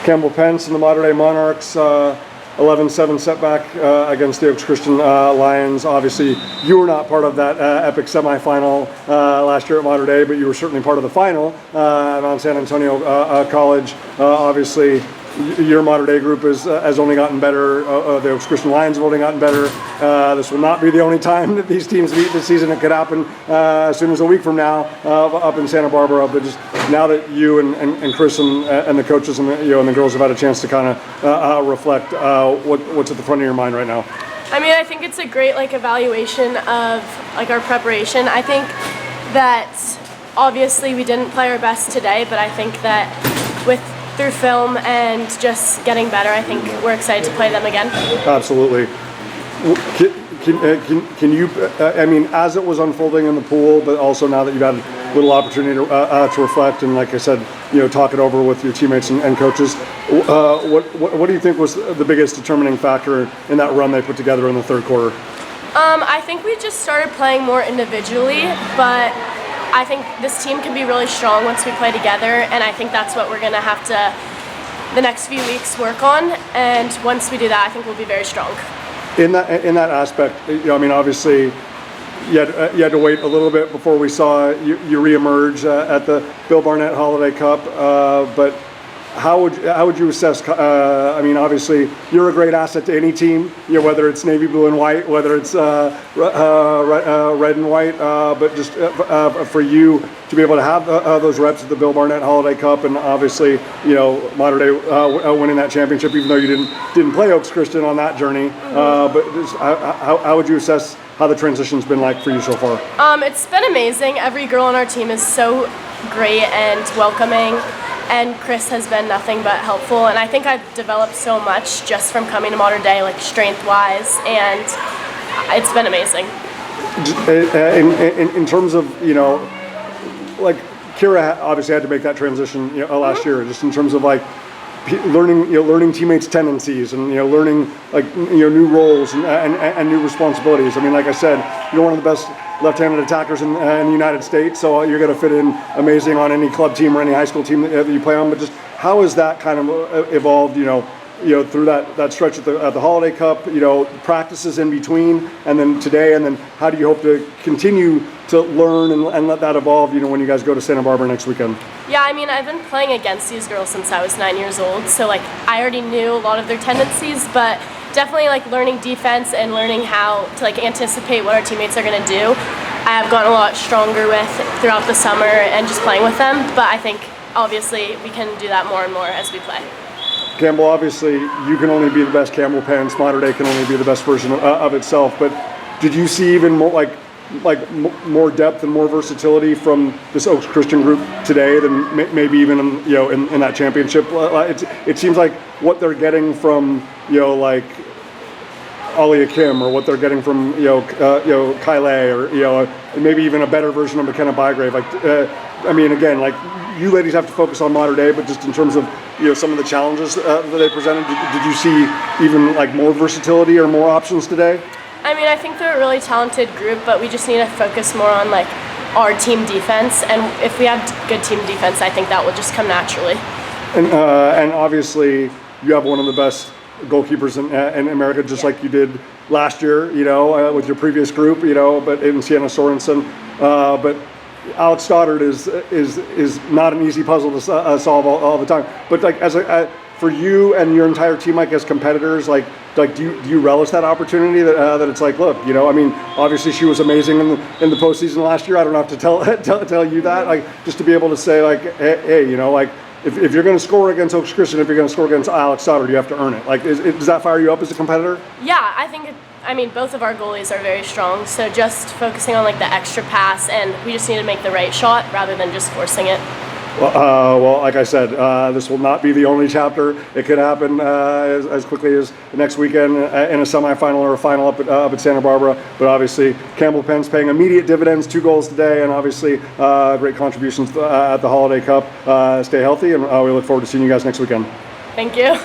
Campbell Pence and the Mater Dei Monarchs, 11-7 setback against the Oaks Christian Lions. Obviously, you were not part of that epic semifinal last year at Mater Dei, but you were certainly part of the final at Mount San Antonio College. Obviously, your Mater Dei group has only gotten better. The Oaks Christian Lions have only gotten better. This will not be the only time that these teams meet this season. It could happen as soon as a week from now up in Santa Barbara. But just now that you and Chris and the coaches and the girls have had a chance to kind of reflect, what's at the front of your mind right now? I mean, I think it's a great evaluation of our preparation. I think that obviously we didn't play our best today, but I think that through film and just getting better, I think we're excited to play them again. Absolutely. Can you, I mean, as it was unfolding in the pool, but also now that you've had a little opportunity to reflect and, like I said, talk it over with your teammates and coaches, what do you think was the biggest determining factor in that run they put together in the third quarter? I think we just started playing more individually, but I think this team can be really strong once we play together, and I think that's what we're going to have to, the next few weeks, work on. And once we do that, I think we'll be very strong. In that aspect, I mean, obviously, you had to wait a little bit before we saw you reemerge at the Bill Barnett Holiday Cup, but how would you assess? I mean, obviously, you're a great asset to any team. Whether it's navy blue and white, whether it's red and white. But just for you to be able to have those reps at the Bill Barnett Holiday Cup, and obviously, Mater Dei winning that championship, even though you didn't play Oaks Christian on that journey. But just, how would you assess how the transition's been like for you so far? It's been amazing. Every girl on our team is so great and welcoming. And Chris has been nothing but helpful, and I think I've developed so much just from coming to Mater Dei, strength-wise, and it's been amazing. In terms of, Kira obviously had to make that transition last year, just in terms of learning teammates' tendencies and learning new roles and new responsibilities. I mean, like I said, you're one of the best left-handed attackers in the United States, so you're going to fit in amazing on any club team or any high school team that you play on. But just how has that kind of evolved? Through that stretch at the Holiday Cup, practices in between, and then today, and then how do you hope to continue to learn and let that evolve, when you guys go to Santa Barbara next weekend? Yeah, I mean, I've been playing against these girls since I was 9 years old, so I already knew a lot of their tendencies, but definitely learning defense and learning how to anticipate what our teammates are going to do. I have gotten a lot stronger throughout the summer and just playing with them, but I think obviously we can do that more and more as we play. Campbell, obviously, you can only be the best Campbell Pence. Mater Dei can only be the best version of itself. But did you see even more more depth and more versatility from this Oaks Christian group today than maybe even in that championship? It seems like what they're getting from Alia Kim, or what they're getting from Kyle, or maybe even a better version of McKenna Bygrave. I mean, again, you ladies have to focus on Mater Dei, but just in terms of some of the challenges that they presented, did you see even more versatility or more options today? I mean, I think they're a really talented group, but we just need to focus more on our team defense, and if we have good team defense, I think that will just come naturally. And obviously, you have one of the best goalkeepers in America, just like you did last year, with your previous group, but in Sienna Sorensen. But Alex Stoddard is not an easy puzzle to solve all the time. But for you and your entire team, as competitors, do you relish that opportunity that it's look, I mean, obviously she was amazing in the postseason last year. I don't have to tell you that, just to be able to say hey, if you're going to score against Oaks Christian, if you're going to score against Alex Stoddard, you have to earn it. Does that fire you up as a competitor? Yeah, I mean, both of our goalies are very strong, so just focusing on the extra pass, and we just need to make the right shot rather than just forcing it. Well, like I said, this will not be the only chapter. It could happen as quickly as next weekend in a semifinal or a final up at Santa Barbara. But obviously, Campbell Pence paying immediate dividends, 2 goals today, and obviously great contributions at the Holiday Cup. Stay healthy, and we look forward to seeing you guys next weekend. Thank you.